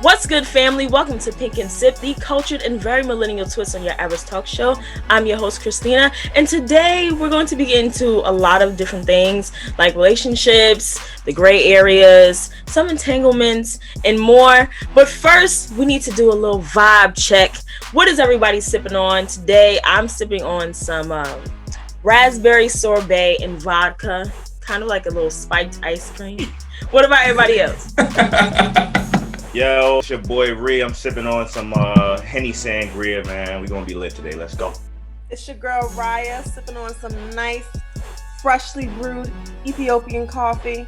What's good, family? Welcome to Pink and Sip, the cultured and very millennial twist on your average talk show. I'm your host, Christina, and today we're going to be into a lot of different things like relationships, the gray areas, some entanglements, and more. But first, we need to do a little vibe check. What is everybody sipping on? Today, I'm sipping on some raspberry sorbet and vodka, kind of like a little spiked ice cream. What about everybody else? Yo, it's your boy Ree. I'm sipping on some Henny Sangria, man. We're gonna be lit today. Let's go. It's your girl Raya, sipping on some nice, freshly brewed Ethiopian coffee.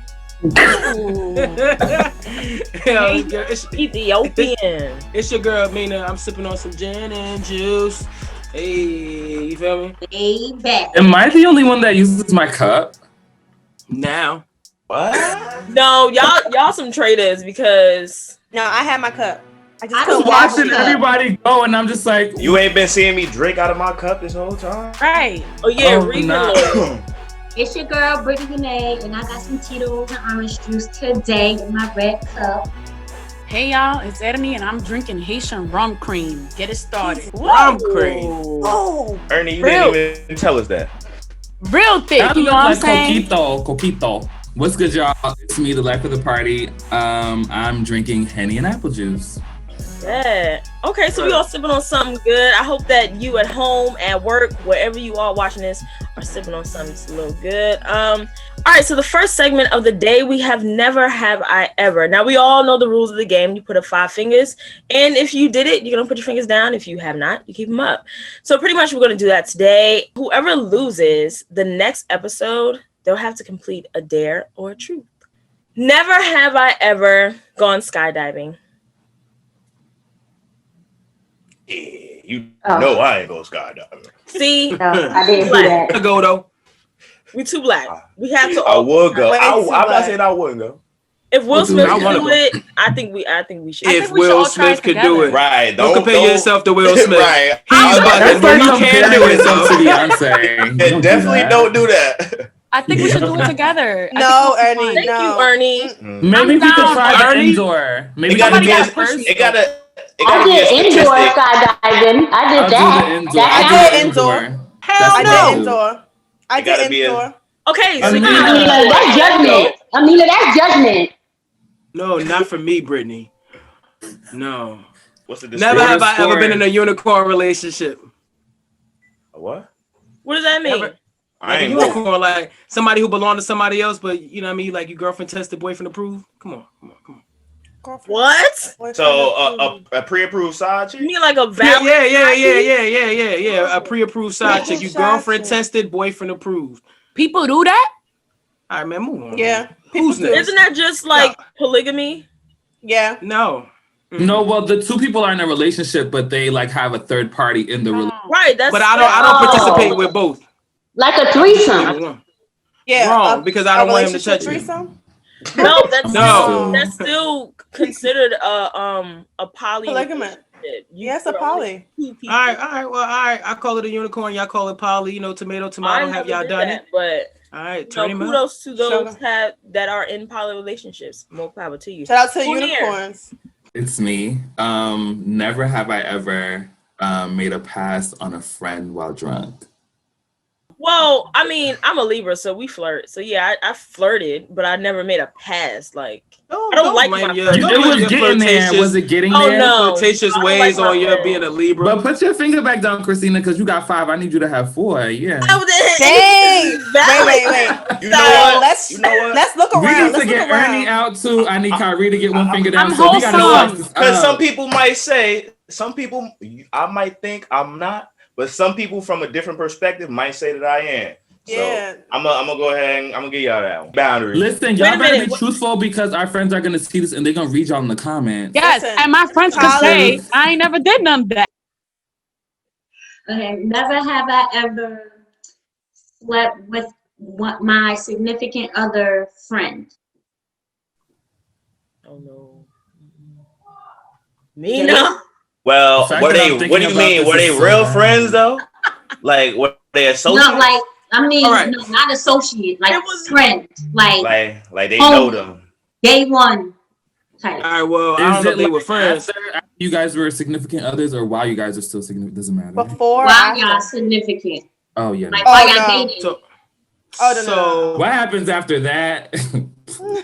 Ethiopian. It's your girl Mina. I'm sipping on some gin and juice. Hey, you feel me? Hey, back. Am I the only one that uses my cup? Now. What? No, y'all some traitors because No, I had my cup. I just I couldn't don't wash Watching it. everybody go, and I'm just like, You ain't been seeing me drink out of my cup this whole time? right. Oh yeah, Oh, Regan nah. Lloyd. It's your girl, Brittany Renee, and I got some Tito's and orange juice today in my red cup. Hey y'all, it's Edemy and I'm drinking Haitian rum cream. Get it started. Rum cream. Oh, Ernie, you Real. didn't even tell us that. Real thick, that you look know what I'm like saying? coquito. What's good, y'all? It's me, the life of the party. I'm drinking Henny and apple juice. Yeah. Okay, so we all sipping on something good. I hope that you at home, at work, wherever you are watching this, are sipping on something that's a little good. All right, so the first segment of the day, we have Never Have I Ever. Now, we all know the rules of the game. You put up 5 fingers, and if you did it, you're going to put your fingers down. If you have not, you keep them up. So pretty much we're going to do that today. Whoever loses the next episode, they'll have to complete a dare or a truth. Never have I ever gone skydiving. Yeah, you Oh. know I ain't gonna skydiving. See, No, I didn't do Black. that. I go though. we too black. We have to. I would go. Way I'm too not black. saying I wouldn't go. If Will Dude, Smith I can wanna do go. it, I think we should. think If we should Will all try Smith it could do together. it. Right. Don't compare yourself to Will Smith. Right. He's about to That's do like he can do it comparing though. yourself to Beyonce. And definitely don't do that. I think we should do it together. I No, think Ernie, Thank no. you, Ernie. Maybe we could down, try the Ernie. indoor. Maybe It gotta Somebody be gotta a, push me. it gotta I be a did indoor statistic. skydiving. I did I'll that. do the indoor. That I counts. did indoor. Hell I no. did indoor. I It gotta did be a- indoor. Okay, so Amina. Amina, that's judgment. Amina, that's judgment. No, not for me, Brittany. No. What's the Never What have is I ever score? been in a unicorn relationship. What? what does that mean? Never. I Like a ain't unicorn, like somebody who belonged to somebody else, but you know what I mean? Like your girlfriend tested, boyfriend approved. Come on. What? So a pre-approved side You chick? mean like a Yeah, valid? yeah. A pre-approved side chick. You girlfriend tested, boyfriend approved. People do that? All right, man, move on. Yeah. Who's People do. next? Isn't that just like polygamy? Yeah. No. No, well, the two people are in a relationship, but they like have a third party in the relationship. Right. That's. But I don't participate with both. Like a Either threesome. one. Yeah. Wrong, because I don't want him to relationship touch me. threesome? No, that's No. That's still considered a poly. Polygamous. relationship. Yes, a poly. Two people. All right. I call it a unicorn. Y'all call it poly. You know, tomato. I Have never y'all did done that, it? But All right, you turn know, him out. kudos to those Sugar. that are in poly relationships. More power to you. Shout out to Who here? unicorns. It's me. Never have I ever made a pass on a friend while drunk. Well, I mean, I'm a Libra, so we flirt. So yeah, I flirted, but I never made a pass. Like, I don't like blame my your- friends. don't It blame was your getting there. flirtatious- Was it getting Oh, there? no. flirtatious I don't ways like my on your friends. being a Libra. But put your finger back down, Christina, because you got 5. I need you to have 4. Yeah. Oh, then- Dang. Valid. Wait. You know what? Let's You know what? let's look We around. need to Let's get look around. Ernie out too. I need Kyrie to get one finger down. I'm So we gotta wholesome. spice this Because some up. people might say, I might think I'm not, but some people from a different perspective might say that I am. So Yeah. I'm gonna go ahead and I'm gonna give y'all that one. Boundary. Listen, Wait y'all a better minute. be truthful because our friends are gonna see this and they're gonna read y'all in the comments. Yes, Listen, and my friends can say I ain't never did none of that. Okay, never have I ever slept with my significant other friend. Oh no. Nina. Well, The fact were that they? I'm thinking What do you about mean? this Were they is so real bad. friends though? Like, were they associates? No, like I mean, All right. no, not associate, like It was- friend, like like they know them. day one. type. All right, well, I don't know if they were friends. After you guys were significant others, or while you guys are still significant? Doesn't matter. Before, While after. y'all significant. Oh yeah. Like No. while Oh, y'all no. dating. So, Oh, no. so, What happens after that?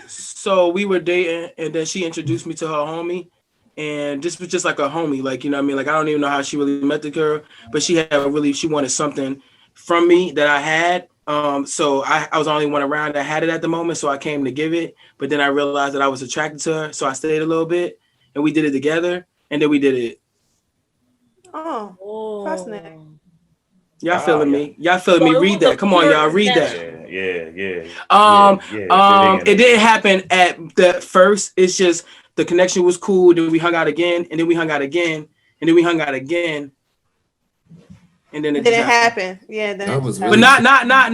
so we were dating, and then she introduced me to her homie, and this was just like a homie, like, you know what I mean? Like, I don't even know how she really met the girl, but she wanted something from me that I had. So I was the only one around that had it at the moment, so I came to give it, but then I realized that I was attracted to her, so I stayed a little bit, and we did it together, and then we did it. Oh, fascinating. Y'all feeling me? Y'all feeling So me? it Read was that. a Come on, y'all. pure Read that. Yeah. It didn't happen at the first. It's just the connection was cool. Then we hung out again, and then we hung out again, and then we hung out again, and then it Didn't just happened. happen. Yeah, then That it was just really- happened.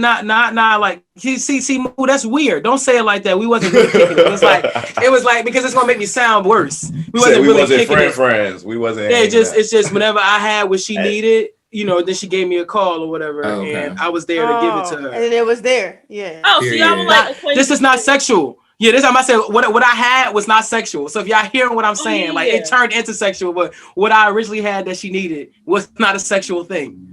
But not like see, Moo, that's weird. Don't say it like that. We wasn't really kicking it. It was like because it's gonna make me sound worse. We wasn't really kicking it. Friends. We wasn't. Yeah, hanging out. it's just whenever I had what she needed, you know, then she gave me a call or whatever, Oh, okay. and I was there to give it to her. And it was there. Yeah. Oh, so y'all were like This is not sexual. Yeah, this time I said what I had was not sexual. So if y'all hearing what I'm saying, like it turned into sexual, but what I originally had that she needed was not a sexual thing.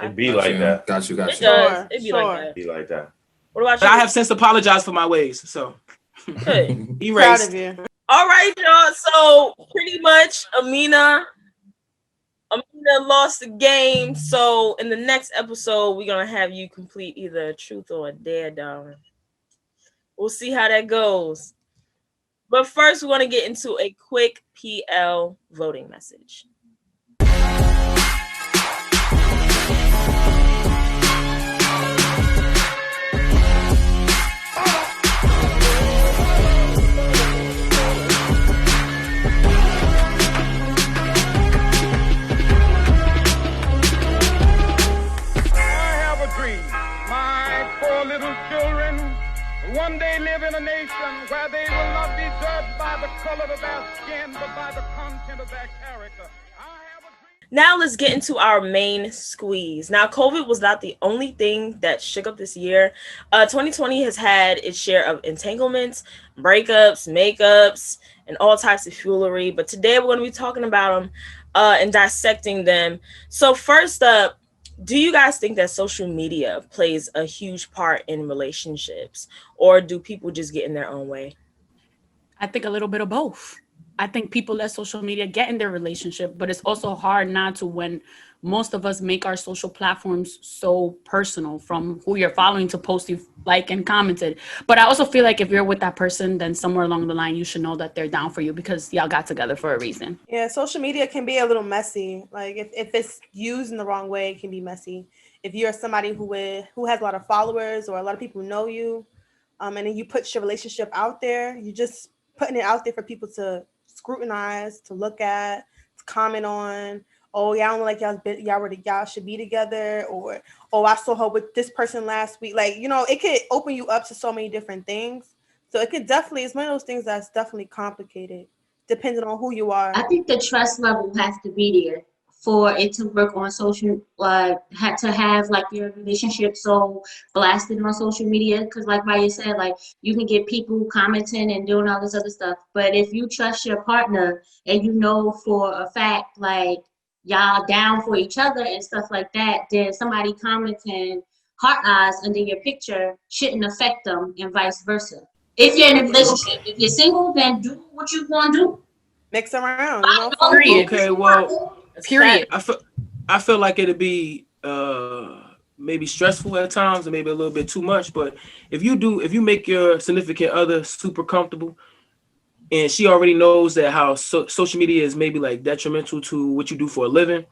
It be like that. Got you. It does. It be like that. Be like that. What about But you? I have since apologized for my ways. So Good. Proud erased. of you. All right, y'all. So pretty much Amina lost the game. So in the next episode, we're gonna have you complete either a truth or a dare, darling. We'll see how that goes. But first, we want to get into a quick PL voting message. One day live in a nation where they will not be judged by the color of their skin, but by the content of their character. Now let's get into our main squeeze. Now, COVID was not the only thing that shook up this year. 2020 has had its share of entanglements, breakups, makeups, and all types of foolery. But today we're going to be talking about them and dissecting them. So first up, do you guys think that social media plays a huge part in relationships, or do people just get in their own way? I think a little bit of both. I think people let social media get in their relationship, but it's also hard not to when most of us make our social platforms so personal, from who you're following to post you like and commented. But I also feel like if you're with that person, then somewhere along the line, you should know that they're down for you because y'all got together for a reason. Yeah, social media can be a little messy. Like if it's used in the wrong way, it can be messy. If you're somebody who has a lot of followers or a lot of people know you, and then you put your relationship out there, you just putting it out there for people to scrutinize, to look at, to comment on. Oh, yeah, I don't like y'all should be together, or oh, I saw her with this person last week. Like, you know, it could open you up to so many different things. So it's one of those things that's definitely complicated, depending on who you are. I think the trust level has to be there for it to work on social, had to have like your relationship so blasted on social media. Because like Raya said, like you can get people commenting and doing all this other stuff. But if you trust your partner and you know for a fact, like y'all down for each other and stuff like that, then somebody commenting heart eyes under your picture shouldn't affect them, and vice versa. If you're in a relationship, if you're single, then do what you want to do. Mix around, you know. Okay, well, Period. I feel like it'd be maybe stressful at times and maybe a little bit too much. But if you make your significant other super comfortable, and she already knows that how social media is maybe like detrimental to what you do for a living,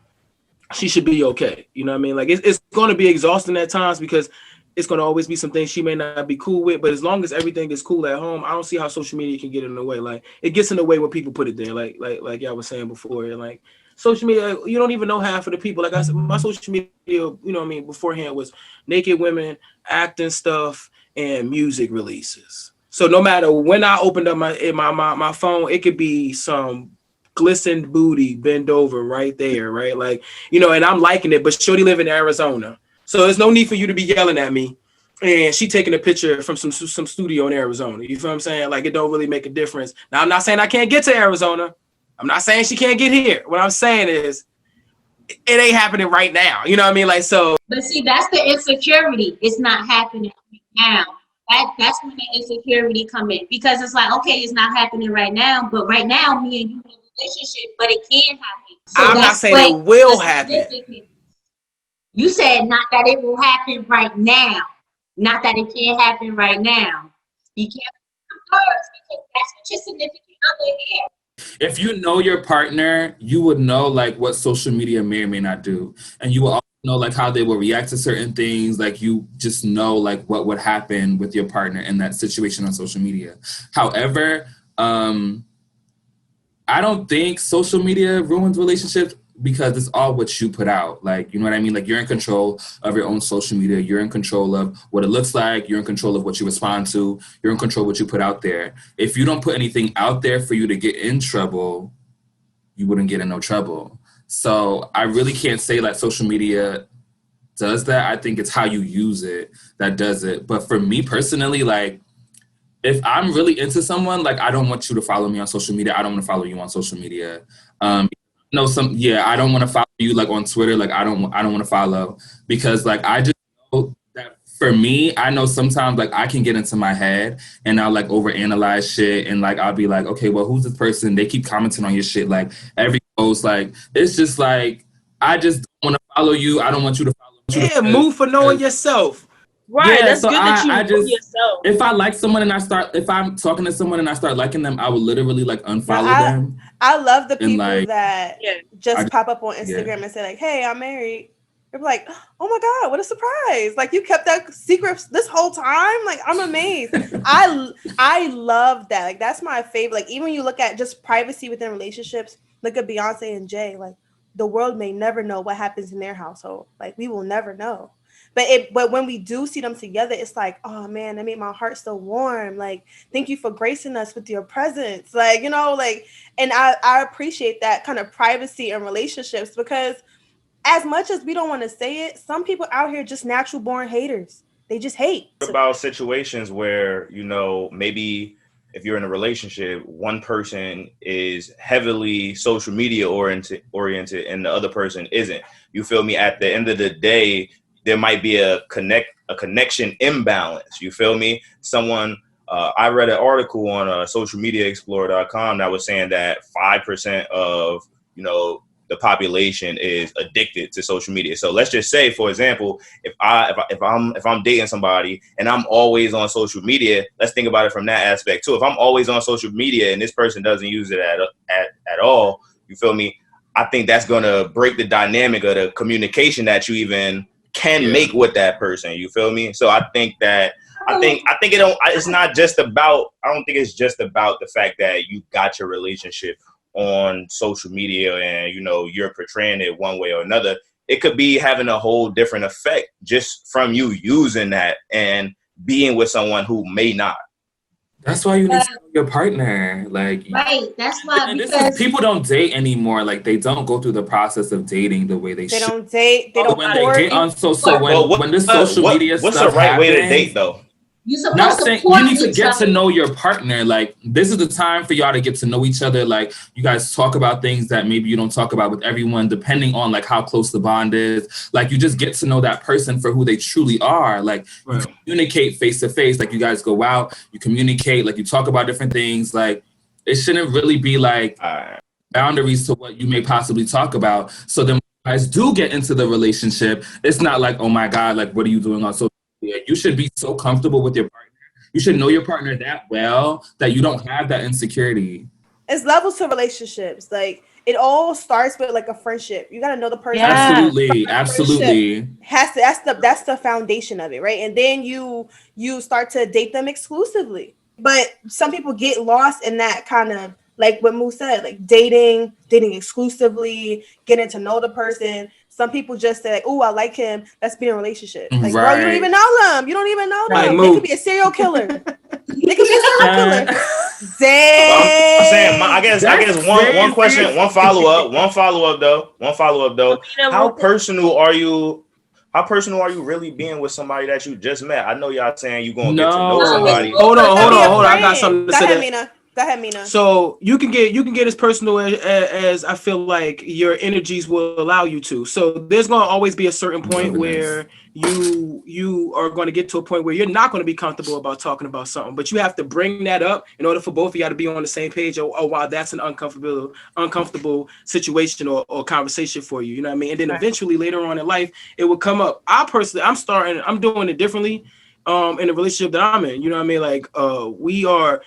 she should be okay. You know what I mean? Like it's going to be exhausting at times because it's going to always be some things she may not be cool with. But as long as everything is cool at home, I don't see how social media can get in the way. Like it gets in the way when people put it there. Like y'all was saying before, like social media, you don't even know half of the people. Like I said, my social media, you know what I mean, beforehand was naked women, acting stuff, and music releases. So no matter when I opened up my phone, it could be some glistened booty bend over right there, right? Like, you know, and I'm liking it, but shorty live in Arizona. So there's no need for you to be yelling at me and she taking a picture from some studio in Arizona. You feel what I'm saying? Like, it don't really make a difference. Now, I'm not saying I can't get to Arizona. I'm not saying she can't get here. What I'm saying is, it ain't happening right now. You know what I mean? Like, so. But see, that's the insecurity. It's not happening right now. That's when the insecurity come in, because it's like, okay, it's not happening right now, but right now, me and you in a relationship, but it can happen. So I'm not saying it will happen. You said not that it will happen right now, not that it can't happen right now. You can't first, because that's what your significant other is. If you know your partner, you would know like what social media may or may not do, and you will also know like how they will react to certain things. Like, you just know like what would happen with your partner in that situation on social media. However, I don't think social media ruins relationships, because it's all what you put out. Like, you know what I mean? Like, you're in control of your own social media. You're in control of what it looks like. You're in control of what you respond to. You're in control of what you put out there. If you don't put anything out there for you to get in trouble, you wouldn't get in no trouble. So I really can't say like social media does that. I think it's how you use it that does it. But for me personally, like, if I'm really into someone, like, I don't want you to follow me on social media. I don't want to follow you on social media. I don't want to follow you like on Twitter. Like, I don't want to follow, because like, I just know that for me, I know sometimes like I can get into my head and I'll like overanalyze shit, and like I'll be like, okay, well, who's this person? They keep commenting on your shit like every post. Like, it's just like, I just don't want to follow you. I don't want you to follow me. Yeah, move for knowing yourself. Right, Yeah, that's so good that you I know just, yourself. if I like someone and if I'm talking to someone and I start liking them, I will literally like unfollow them. I love the people like, that just pop up on Instagram and say like, "Hey, I'm married." They're like, "Oh my God, what a surprise! Like, you kept that secret this whole time." Like, I'm amazed. I love that. Like, that's my favorite. Like, even when you look at just privacy within relationships, look at Beyonce and Jay. Like, the world may never know what happens in their household. Like, we will never know. But when we do see them together, it's like, oh man, that made my heart so warm. Like, thank you for gracing us with your presence. Like, you know, like, and I appreciate that kind of privacy in relationships, because as much as we don't want to say it, some people out here just natural born haters. They just hate. What about situations where, you know, maybe if you're in a relationship, one person is heavily social media oriented and the other person isn't. You feel me? At the end of the day, there might be a connection imbalance. You feel me? Someone, I read an article on socialmediaexplorer.com that was saying that 5% of, you know, the population is addicted to social media. So let's just say, for example, if I'm dating somebody and I'm always on social media, let's think about it from that aspect too. If I'm always on social media and this person doesn't use it at all, you feel me? I think that's gonna break the dynamic of the communication that you even can make with that person. You feel me? So I think it's not just about, I don't think it's just about the fact that you got your relationship on social media and, you know, you're portraying it one way or another. It could be having a whole different effect just from you using that and being with someone who may not. That's why you need to know your partner. Like, right. That's why, because people don't date anymore. Like, they don't go through the process of dating the way they should. They don't date. They don't. When they get on when this social media what's stuff the right way to happens, date though? You're supposed not to saying support you need to each get other. to know your partner. Like, this is the time for y'all to get to know each other. Like, you guys talk about things that maybe you don't talk about with everyone, depending on like how close the bond is. Like, you just get to know that person for who they truly are. Like, you communicate face to face. Like, you guys go out, you communicate, like you talk about different things. Like, it shouldn't really be like boundaries to what you may possibly talk about. So then when you guys do get into the relationship, it's not like, oh my God, like, what are you doing on social media? You should be so comfortable with your partner. You should know your partner that well that you don't have that insecurity. It's levels to relationships. Like, it all starts with like a friendship. You got to know the person. Absolutely. That's the foundation of it, right? And then you start to date them exclusively. But some people get lost in that kind of, like what Moo said, like dating exclusively, getting to know the person. Some people just say, like, "Oh, I like him. Let's be in a relationship." Like, bro, you don't even know them. You don't even know them. They could be a serial killer. They could be a serial killer. Dang. I'm saying, I guess one question, one follow up though. How personal are you How personal are you really being with somebody that you just met? I know y'all saying you gonna get to know No. somebody. Hold on. Be a I got friend. something to Go say. ahead, That. Mina. Go ahead, Mina. So you can get as personal as I feel like your energies will allow you to. So there's going to always be a certain point where you are going to get to a point where you're not going to be comfortable about talking about something, but you have to bring that up in order for both of you to be on the same page. Or while that's an uncomfortable situation or conversation for you, you know what I mean? And then eventually later on in life, it will come up. I'm doing it differently in the relationship that I'm in. You know what I mean? Like we are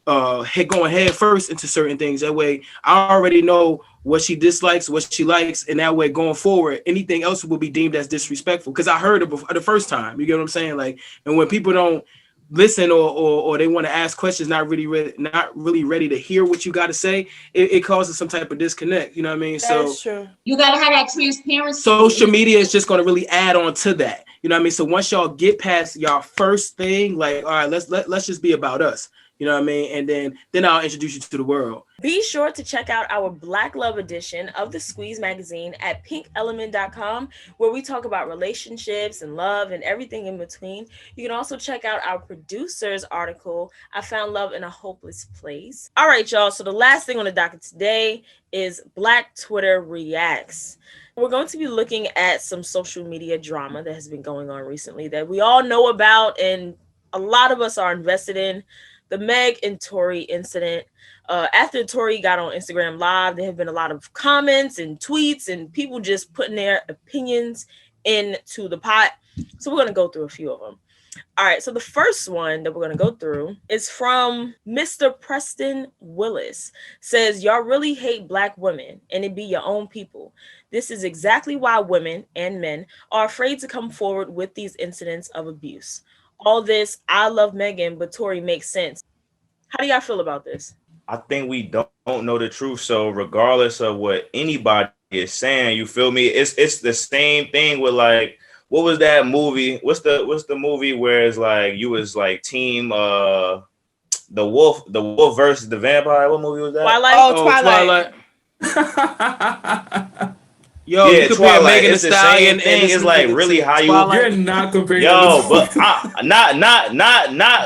going head first into certain things. That way I already know what she dislikes, what she likes, and that way going forward, anything else will be deemed as disrespectful because I heard it before, the first time. You get what I'm saying? Like, and when people don't listen or they want to ask questions, not really ready to hear what you got to say, it causes some type of disconnect. You know what I mean? That is true. You gotta have that transparency. Social media is just going to really add on to that. You know what I mean? So once y'all get past y'all first thing, like, all right, let's just be about us. You know what I mean? And then I'll introduce you to the world. Be sure to check out our Black Love edition of the Squeeze magazine at pinkelement.com, where we talk about relationships and love and everything in between. You can also check out our producer's article, I Found Love in a Hopeless Place. All right, y'all. So the last thing on the docket today is Black Twitter Reacts. We're going to be looking at some social media drama that has been going on recently that we all know about and a lot of us are invested in. The Meg and Tory incident. After Tory got on Instagram Live, there have been a lot of comments and tweets and people just putting their opinions into the pot. So we're going to go through a few of them. All right, so the first one that we're going to go through is from Mr. Preston Willis. Says, y'all really hate Black women and it be your own people. This is exactly why women and men are afraid to come forward with these incidents of abuse. All this, I love Megan, but Tory makes sense. How do y'all feel about this? I think we don't know the truth. So regardless of what anybody is saying, you feel me? It's the same thing with like, what was that movie? What's the movie where it's like you was like team the wolf versus the vampire? What movie was that? Twilight. Twilight. Yo, yeah, you compare Twilight. Megan Thee It's the Stallion same thing. It's like really how you. You're not comparing. Yo, but not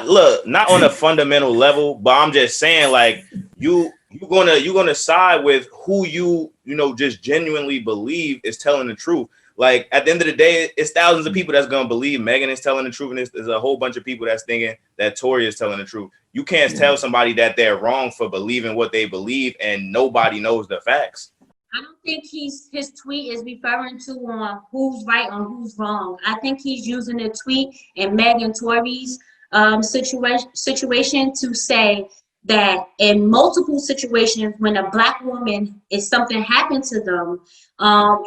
look, not on a fundamental level. But I'm just saying, like you're gonna side with who you just genuinely believe is telling the truth. Like at the end of the day, it's thousands of people that's gonna believe Megan is telling the truth, and there's a whole bunch of people that's thinking that Tory is telling the truth. You can't tell somebody that they're wrong for believing what they believe, and nobody knows the facts. I don't think his tweet is referring to on who's right or who's wrong. I think he's using the tweet in Meg and Tory's situation to say that in multiple situations when a Black woman is something happened to them,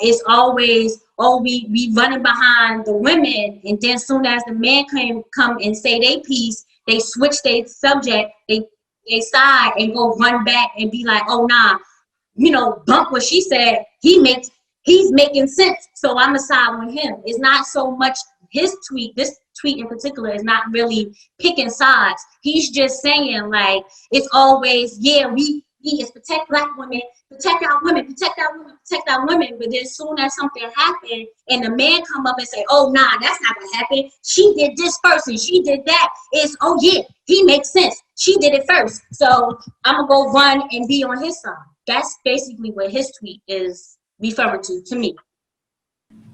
it's always, we running behind the women, and then soon as the men come and say they piece, they switch their subject, they side and go run back and be like, oh nah, bump what she said, he's making sense, so I'm gonna side with him. It's not so much his tweet, this tweet in particular is not really picking sides. He's just saying like, it's always, we is protect Black women, protect our women, protect our women, protect our women. But then as soon as something happened and the man come up and say, oh nah, that's not what happened, she did this first and she did that, it's, oh yeah, he makes sense, she did it first, so I'm gonna go run and be on his side. That's basically what his tweet is referring to me.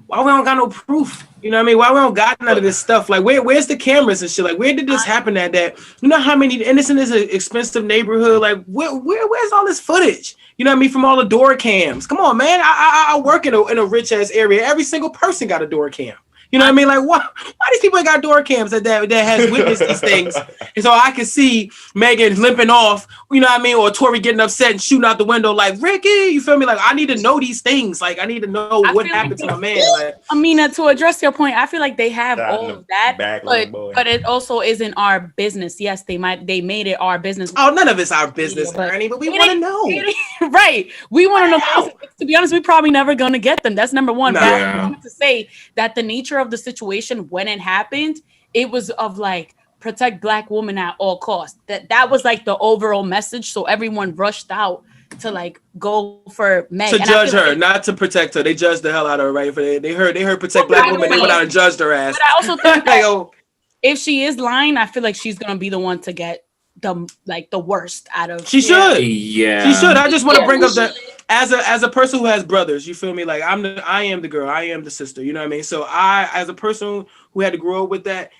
Why we don't got no proof? You know what I mean? Why we don't got none of this stuff? Like, where's the cameras and shit? Like, where did this happen at that? You know how many, and this is an expensive neighborhood. Like, where's all this footage? You know what I mean? From all the door cams. Come on, man. I work in a rich ass area. Every single person got a door cam. You know what I mean? Like, why these people ain't got door cams that has witnessed these things? And so I can see Megan limping off, you know what I mean? Or Tory getting upset and shooting out the window like, Ricky, you feel me? Like, I need to know these things. Like, I need to know what happened to my man. Like, Amina, to address your point, I feel like they have all of that, but it also isn't our business. Yes, they made it our business. Oh, none of it's our business, Ernie, but we want to know. Right. We want to know. To be honest, we probably never going to get them. That's number one. Nah. But I wanted to say that the nature of the situation when it happened, it was of like, protect Black women at all costs. That was like the overall message. So everyone rushed out like go for Meg. To And judge her, like, not to protect her. They judged the hell out of her, right? They heard protect black women. They went out and judged her ass. But I also think that if she is lying, I feel like she's gonna be the one to get the worst out of. She should. Yeah. She should. I just want to bring up that as a person who has brothers, you feel me? Like I am the girl, I am the sister. You know what I mean? So I, as a person who had to grow up with that,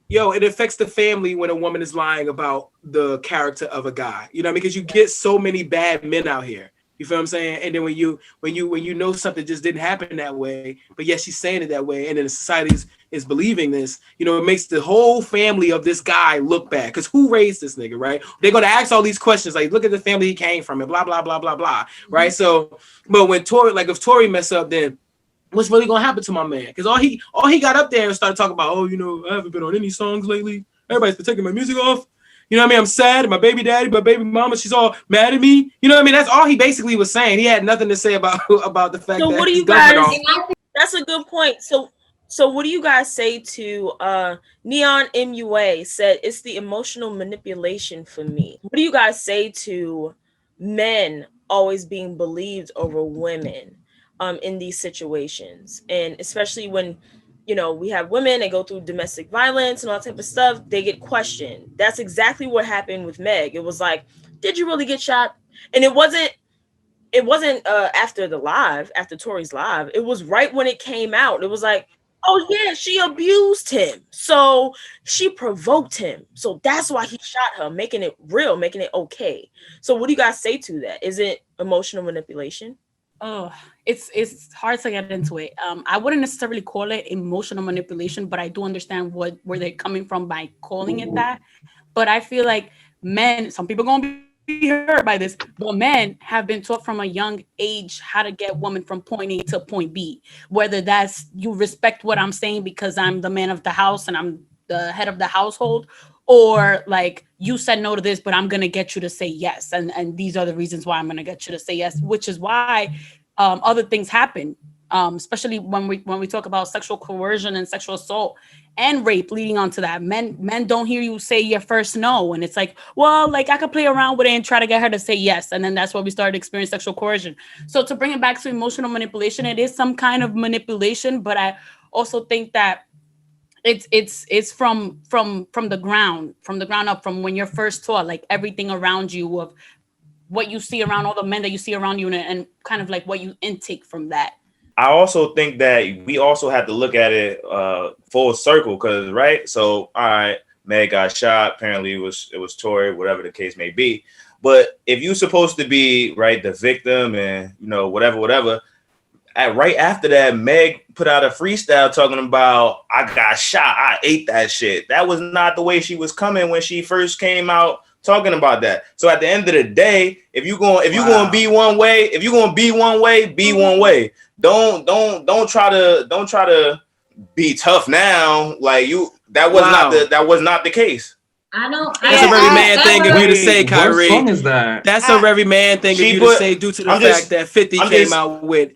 it affects the family when a woman is lying about the character of a guy. You know what I mean? Because you get so many bad men out here. You feel what I'm saying? And then when you know something just didn't happen that way, but yes, she's saying it that way, and then the society is believing this, it makes the whole family of this guy look bad. Because who raised this nigga, right? They're gonna ask all these questions, like, look at the family he came from, and blah blah blah blah blah, right? So, but when if Tory mess up, then what's really gonna happen to my man? Because all he got up there and started talking about, I haven't been on any songs lately. Everybody's been taking my music off. You know what I mean? I'm sad. My baby daddy, my baby mama, she's all mad at me. You know what I mean? That's all he basically was saying. He had nothing to say about the fact that what do you guys? That's a good point. So what do you guys say to Neon MUA said it's the emotional manipulation for me? What do you guys say to men always being believed over women in these situations? And especially when we have women that go through domestic violence and all that type of stuff, they get questioned. That's exactly what happened with Meg. It was like, did you really get shot? And it wasn't after Tory's live. It was right when it came out. It was like, oh yeah, she abused him. So she provoked him. So that's why he shot her, making it real, making it okay. So what do you guys say to that? Is it emotional manipulation? Oh, it's hard to get into it. I wouldn't necessarily call it emotional manipulation, but I do understand where they're coming from by calling it that. But I feel like men, some people are gonna be hurt by this, but men have been taught from a young age how to get women from point A to point B. Whether that's you respect what I'm saying because I'm the man of the house and I'm the head of the household, or like you said no to this, but I'm gonna get you to say yes, and these are the reasons why I'm gonna get you to say yes, which is why other things happen, especially when we talk about sexual coercion and sexual assault and rape leading on to that. Men don't hear you say your first no, and it's like, well, like I could play around with it and try to get her to say yes, and then that's where we started experiencing sexual coercion. So to bring it back to emotional manipulation, it is some kind of manipulation, but I also think that it's from the ground up, from when you're first taught, like everything around you, of what you see around, all the men that you see around you, and kind of like what you intake from that. I also think that we also have to look at it full circle, because right, so all right, Meg got shot. Apparently it was Tory, whatever the case may be. But if you're supposed to be right the victim and whatever. Right after that, Meg put out a freestyle talking about, I got shot, I ate that shit. That was not the way she was coming when she first came out talking about that. So at the end of the day, if you're going to be one way, be one way. Don't try to be tough now. Like that was not the case. I know. That's a very man thing of you to say, Kyrie. What song is that? That's a very man thing of you to say, due to the fact that 50 came out with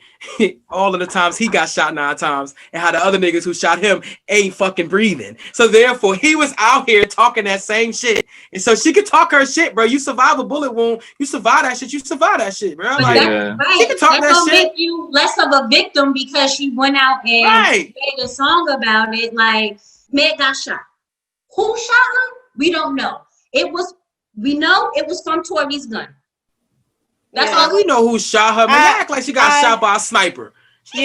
all of the times he got shot 9 times, and how the other niggas who shot him ain't fucking breathing. So therefore, he was out here talking that same shit. And so she could talk her shit, bro. You survive a bullet wound, you survive that shit, bro. But like, that's right. She could talk that shit. Make you less of a victim because she went out and made a song about it. Like, Meg got shot. Who shot her? We don't know. We know it was from Tory's gun. That's all we know who shot her. Man, act like she got shot by a sniper. The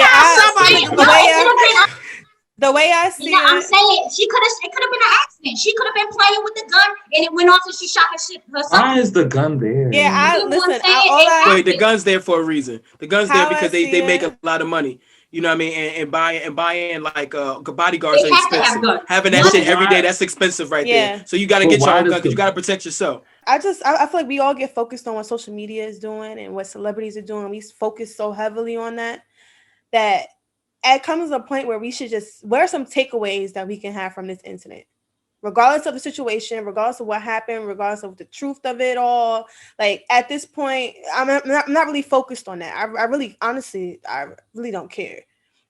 way I see it, I'm saying it could have been an accident. She could have been playing with the gun and it went off and she shot herself. Why is the gun there? The gun's there for a reason. The gun's there because they make a lot of money. You know what I mean? And buying like bodyguards are expensive. Having that shit every day, that's expensive right there. So you got to get your own gun because you got to protect yourself. I feel like we all get focused on what social media is doing and what celebrities are doing. We focus so heavily on that it comes to a point where we should just, what are some takeaways that we can have from this incident? Regardless of the situation, regardless of what happened, regardless of the truth of it all, like at this point, I'm not really focused on that. I really don't care.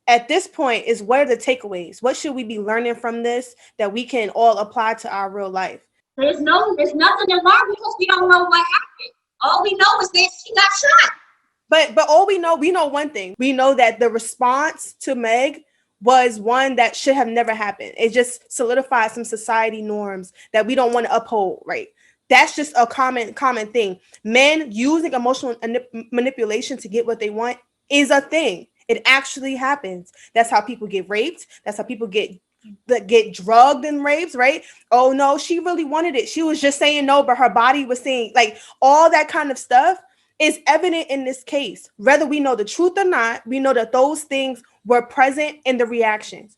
At this point, is what are the takeaways? What should we be learning from this that we can all apply to our real life? There's nothing to learn because we don't know what happened. All we know is that she got shot. But all we know one thing. We know that the response to Meg was one that should have never happened. It just solidified some society norms that we don't want to uphold, right? That's just a common thing. Men using emotional manipulation to get what they want is a thing. It actually happens. That's how people get raped. That's how people get drugged and raped, right? Oh no, she really wanted it. She was just saying no, but her body was saying, like, all that kind of stuff is evident in this case. Whether we know the truth or not, we know that those things were present in the reactions.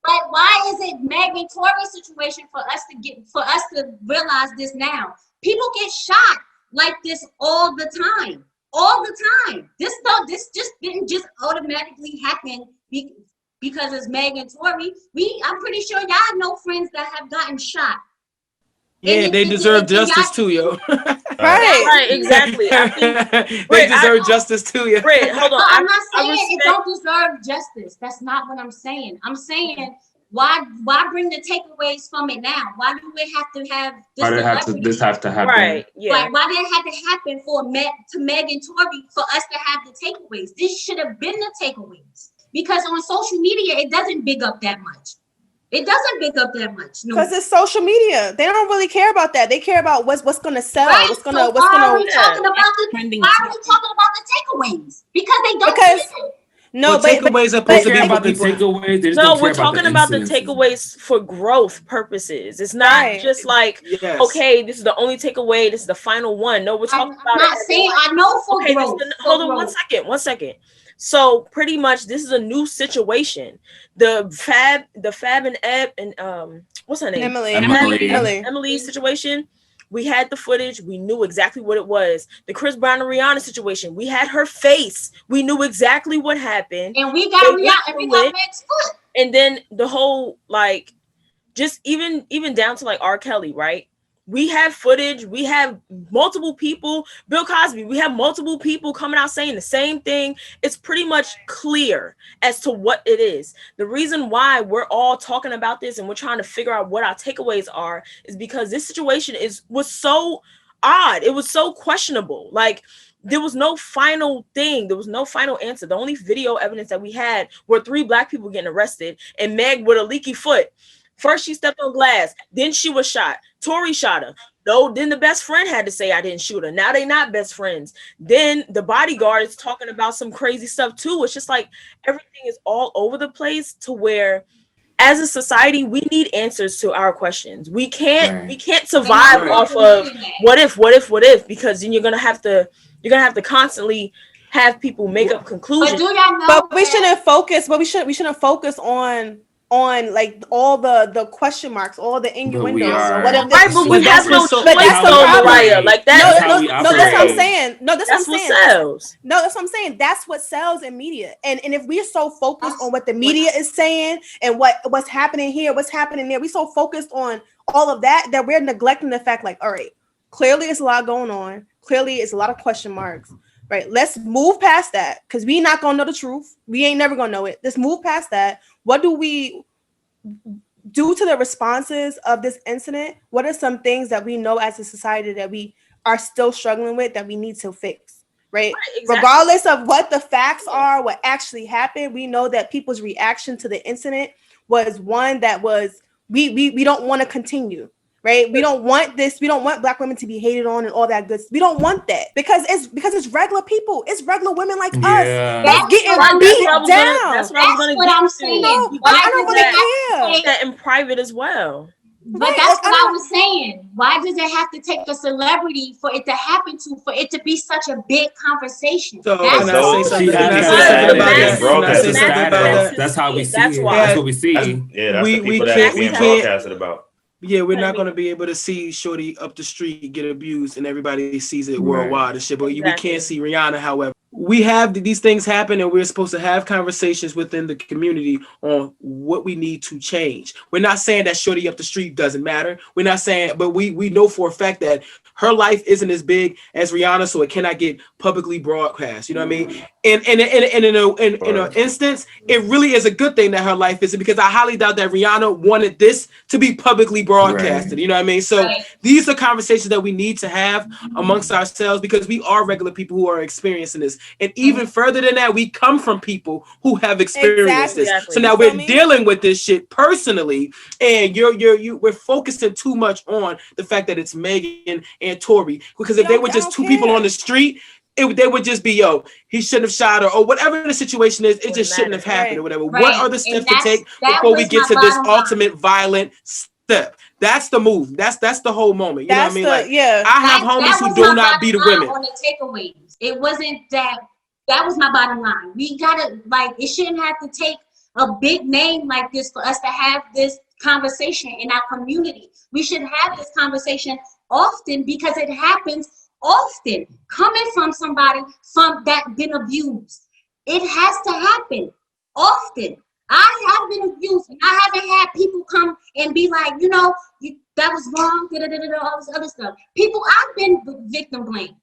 But why is it Meg and Tory's situation for us to realize this now? People get shot like this all the time. This just didn't just automatically happen because it's Meg and Tory. I'm pretty sure y'all know friends that have gotten shot. Yeah, they deserve justice too, yo. Right, exactly. I think, they deserve justice too, yo. Hold on. No, I'm not saying it don't deserve justice. That's not what I'm saying. I'm saying why bring the takeaways from it now? Why do we have to have this have to happen? Right. Yeah. Like, why did it have to happen for Meg and Tory for us to have the takeaways? This should have been the takeaways. Because on social media, it doesn't big up that much. It doesn't big up that much. Because it's social media. They don't really care about that. They care about what's going to sell. Right. Why are we talking about the takeaways? Because they don't care. No, but takeaways are supposed to be about the takeaways. No, we're talking about the takeaways for growth purposes. It's not just like, okay, this is the only takeaway. This is the final one. No, we're talking about. I'm not saying I know for growth. Hold on 1 second. So pretty much, this is a new situation. The Fab and Eb and what's her name? Emily situation. We had the footage. We knew exactly what it was. The Chris Brown and Rihanna situation. We had her face. We knew exactly what happened. And we got Rihanna and we got Meg's foot. And then the whole, like, just even down to like R. Kelly, right? We have footage. We have multiple people. Bill Cosby. We have multiple people coming out saying the same thing. It's pretty much clear as to what it is. The reason why we're all talking about this and we're trying to figure out what our takeaways are is because this situation was so odd. It was so questionable. Like, there was no final thing. There was no final answer. The only video evidence that we had were 3 Black people getting arrested and Meg with a leaky foot. First, she stepped on glass. Then she was shot. Tory shot her. No, then the best friend had to say I didn't shoot her. Now they not best friends. Then the bodyguard is talking about some crazy stuff too. It's just like everything is all over the place to where, as a society, we need answers to our questions. We can't survive off of what if, because then you're gonna have to constantly have people make up conclusions. But we shouldn't focus. But we shouldn't focus on like all the question marks, all the innuendos, or whatever. Right, but we have no choice, Mariah. Like that. No, that's what I'm saying. No, that's what I'm saying. Sells. No, that's what I'm saying. That's what sells in media. And if we're so focused on what the media is saying and what's happening here, what's happening there, we're so focused on all of that we're neglecting the fact, like, all right, clearly it's a lot going on. Clearly it's a lot of question marks. Right, let's move past that because we're not gonna know the truth. We ain't never gonna know it. Let's move past that. What do we do to the responses of this incident? What are some things that we know as a society that we are still struggling with that we need to fix? Right, exactly. Regardless of what the facts are, what actually happened, we know that people's reaction to the incident was one that was we don't want to continue. Right, we don't want this. We don't want Black women to be hated on and all that good. We don't want that because it's regular people. It's regular women like us that's getting beat down. That's what I'm saying. No, I don't really care. That in private as well. But that's what I was saying. Why does it have to take a celebrity for it to happen for it to be such a big conversation? So that's how we see it. That's what we see. That's the people that being broadcasted about. Yeah, we're not going to be able to see Shorty up the street get abused and everybody sees it worldwide and shit. But we can't see Rihanna, however. We have these things happen and we're supposed to have conversations within the community on what we need to change. We're not saying that Shorty up the street doesn't matter. We're not saying, but we know for a fact that her life isn't as big as Rihanna, so it cannot get publicly broadcast. You know what I mean? And in an instance, it really is a good thing that her life isn't, because I highly doubt that Rihanna wanted this to be publicly broadcasted. Right. You know what I mean? So these are conversations that we need to have amongst ourselves, because we are regular people who are experiencing this. And even further than that, we come from people who have experienced this. So now we're dealing with this shit personally, and we're focusing too much on the fact that it's Megan and Tory. Because if they were just two people on the street, they would just be, yo, he shouldn't have shot her, or whatever the situation is, it just shouldn't have happened, or whatever. What are the steps to take before we get to this ultimate violent step? That's the move. That's the whole moment. You know what I mean? Like, I have homies who do not beat the women. On the takeaways, it wasn't that. That was my bottom line. We gotta, like, it shouldn't have to take a big name like this for us to have this conversation in our community. We should have this conversation often, because it happens often, coming from somebody from that been abused. It has to happen often. I have been abused, and I haven't had people come and be like, you know, that was wrong, all this other stuff. People, I've been victim blamed.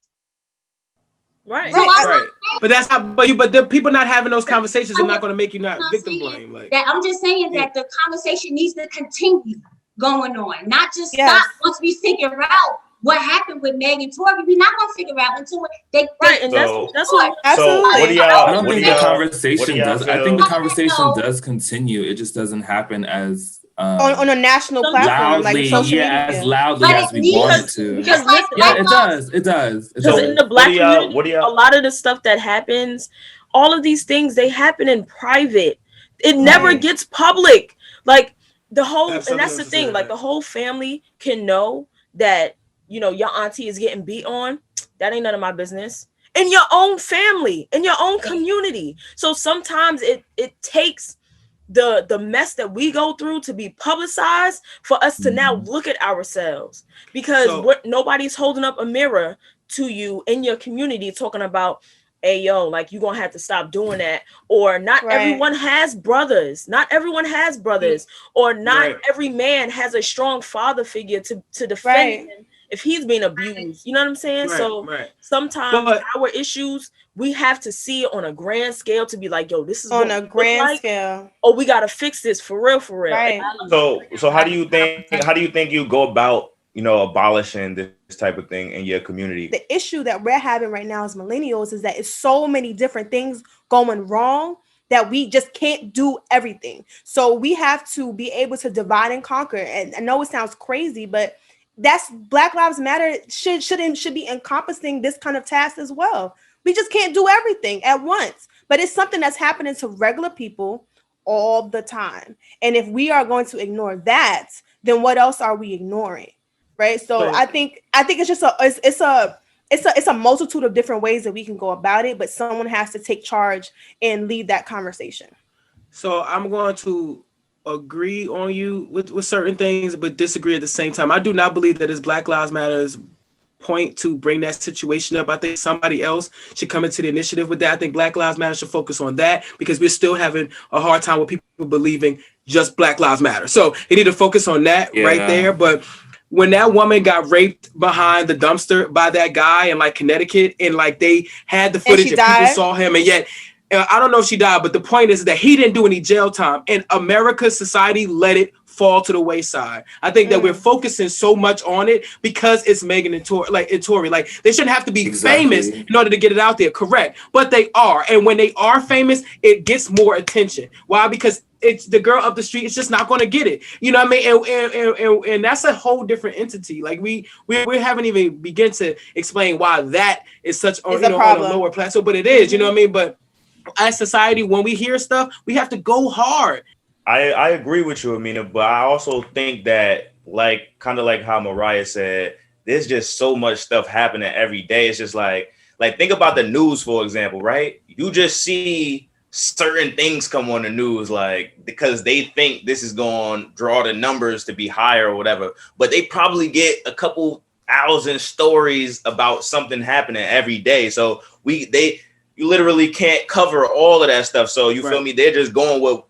Right. So right. But that's not. But the people not having those conversations are not going to make you not victim blame. Like that, I'm just saying that the conversation needs to continue going on, not just stop once we figure out what happened with Meg and Tory. We're not going to figure out until they and that's what. So what do y'all? I don't think the conversation does. I think the conversation know. does continue. It just doesn't happen as on a national platform, loudly, like social media. as loudly as we want it to. Because It does. Because in the Black community, a lot of the stuff that happens, all of these things, they happen in private. It never gets public. Like the whole, and that's the thing. Like the whole family can know that, you know, your auntie is getting beat on. That ain't none of my business. In your own family, in your own community. So sometimes it takes the mess that we go through to be publicized for us to now look at ourselves, because nobody's holding up a mirror to you in your community talking about, hey, yo, like, you gonna have to stop doing that. Or not everyone has brothers. Not everyone has brothers. Or not every man has a strong father figure to defend him if he's being abused. You know what I'm saying? Sometimes our issues, we have to see it on a grand scale to be like, yo, this is on a grand scale. Oh, we gotta fix this for real. Right. So how do you think you go about, you know, abolishing this type of thing in your community? The issue that we're having right now as millennials is that it's so many different things going wrong that we just can't do everything. So we have to be able to divide and conquer. And I know it sounds crazy, but that's Black Lives Matter should be encompassing this kind of task as well. We just can't do everything at once, but it's something that's happening to regular people all the time. And if we are going to ignore that, then what else are we ignoring? Right. So I think it's just it's a multitude of different ways that we can go about it, but someone has to take charge and lead that conversation. So I'm going to agree on you with certain things, but disagree at the same time. I do not believe that it's Black Lives Matter's point to bring that situation up. I think somebody else should come into the initiative with that. I think Black Lives Matter should focus on that, because we're still having a hard time with people believing just Black Lives Matter. So they need to focus on that right there. But when that woman got raped behind the dumpster by that guy in like Connecticut, and like they had the footage and people saw him, and yet I don't know if she died, but the point is that he didn't do any jail time, and America's society let it fall to the wayside. I think that we're focusing so much on it because it's Megan and Tory. Like they shouldn't have to be famous in order to get it out there. Correct, but they are, and when they are famous, it gets more attention. Why? Because it's the girl up the street. It's just not going to get it. You know what I mean? And that's a whole different entity. Like we haven't even begun to explain why that is such on a lower plateau, but it is. You know what I mean? But as society, when we hear stuff, we have to go hard. I agree with you, Amina, but I also think that, like, kind of like how Mariah said, there's just so much stuff happening every day. It's just like think about the news, for example, right? You just see certain things come on the news, like, because they think this is going to draw the numbers to be higher or whatever, but they probably get a couple thousand stories about something happening every day. So you literally can't cover all of that stuff. So you feel me? They're just going with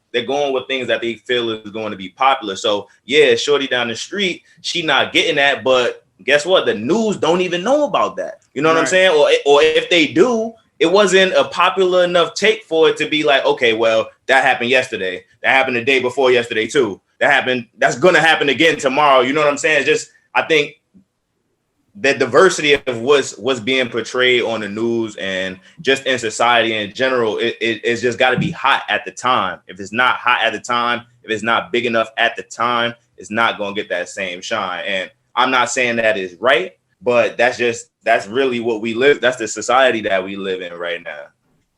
things that they feel is going to be popular. So yeah, shorty down the street, she not getting that, but guess what? The news don't even know about that. You know what I'm Right. saying? Or if they do, it wasn't a popular enough take for it to be like, okay, well, that happened yesterday. That happened the day before yesterday too. That's gonna happen again tomorrow. You know what I'm saying? It's just, I think the diversity of what's being portrayed on the news and just in society in general, it's just got to be hot at the time. If it's not hot at the time, if it's not big enough at the time, it's not gonna get that same shine. And I'm not saying that is right, but that's really what we live. That's the society that we live in right now.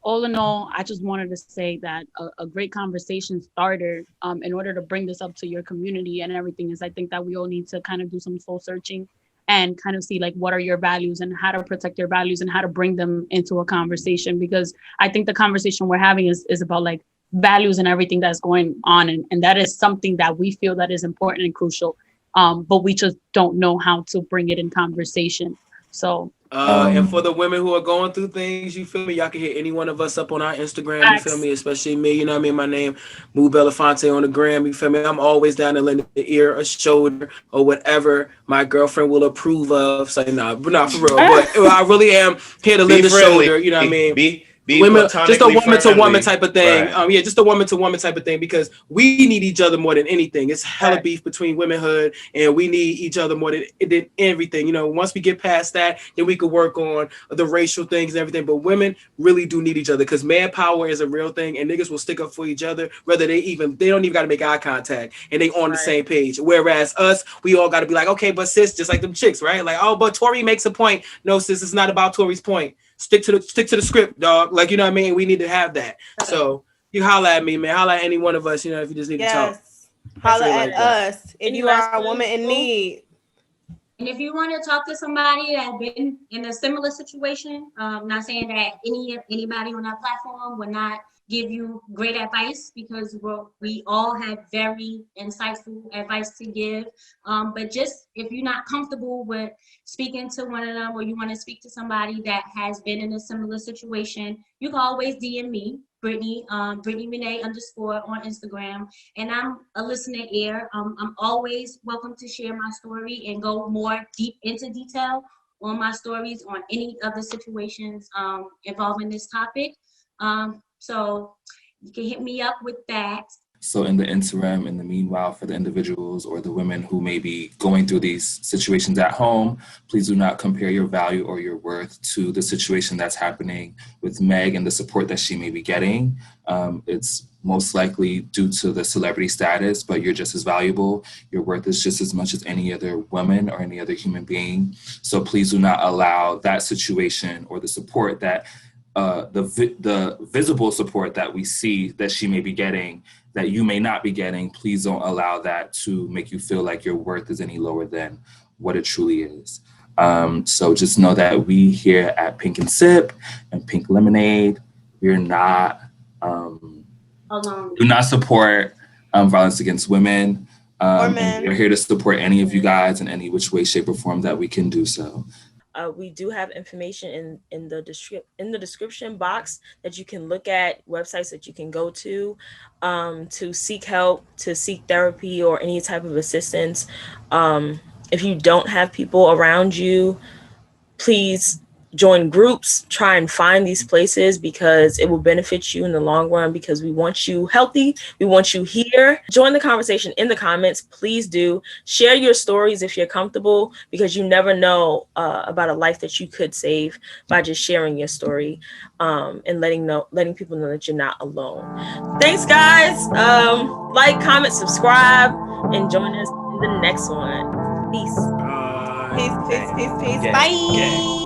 All in all, I just wanted to say that a great conversation starter in order to bring this up to your community and everything is I think that we all need to kind of do some soul searching and kind of see like what are your values and how to protect your values and how to bring them into a conversation, because I think the conversation we're having is about like values and everything that's going on, and that is something that we feel that is important and crucial, but we just don't know how to bring it in conversation. So and for the women who are going through things, you feel me, y'all can hit any one of us up on our Instagram, you feel me, especially me, you know what I mean, my name, Moo Belafonte on the gram, you feel me, I'm always down to lend an ear, a shoulder, or whatever my girlfriend will approve of, so not for real, but I really am here to lend a shoulder, you know what I mean, women, just a woman to woman type of thing. Right. Just a woman to woman type of thing, because we need each other more than anything. It's hella beef between womenhood, and we need each other more than everything. You know, once we get past that, then we could work on the racial things and everything. But women really do need each other, because manpower is a real thing, and niggas will stick up for each other, whether they don't even got to make eye contact, and they on the same page. Whereas us, we all got to be like, okay, but sis, just like them chicks, right? Like, oh, but Tori makes a point. No, sis, it's not about Tori's point. Stick to the script, dog. Like, you know what I mean? We need to have that. So you holla at me, man. Holla at any one of us, you know, if you just need to talk. Holla at us if you are a woman in need. And if you want to talk to somebody that's been in a similar situation, not saying that anybody on our platform will not give you great advice, because we all have very insightful advice to give. But just if you're not comfortable with speaking to one of them, or you want to speak to somebody that has been in a similar situation, you can always DM me, Brittany Renee _ on Instagram, and I'm a listening ear. I'm always welcome to share my story and go more deep into detail on my stories on any other situations involving this topic. So you can hit me up with that. So in the interim, in the meanwhile, for the individuals or the women who may be going through these situations at home, please do not compare your value or your worth to the situation that's happening with Meg and the support that she may be getting. It's most likely due to the celebrity status, but you're just as valuable. Your worth is just as much as any other woman or any other human being. So please do not allow that situation or the support that the visible support that we see that she may be getting, that you may not be getting, please don't allow that to make you feel like your worth is any lower than what it truly is. So just know that we here at Pink and Sip and PYNK Lemonade, we're not, do not support violence against women. And we're here to support any of you guys in any which way, shape, or form that we can do so. We do have information in the description box that you can look at, websites that you can go to seek help, to seek therapy or any type of assistance. If you don't have people around you, please join groups, try and find these places, because it will benefit you in the long run, because we want you healthy. We want you here. Join the conversation in the comments. Please do share your stories if you're comfortable, because you never know about a life that you could save by just sharing your story and letting people know that you're not alone. Thanks, guys. Like, comment, subscribe, and join us in the next one. Peace. Peace. Yeah, Bye. yeah.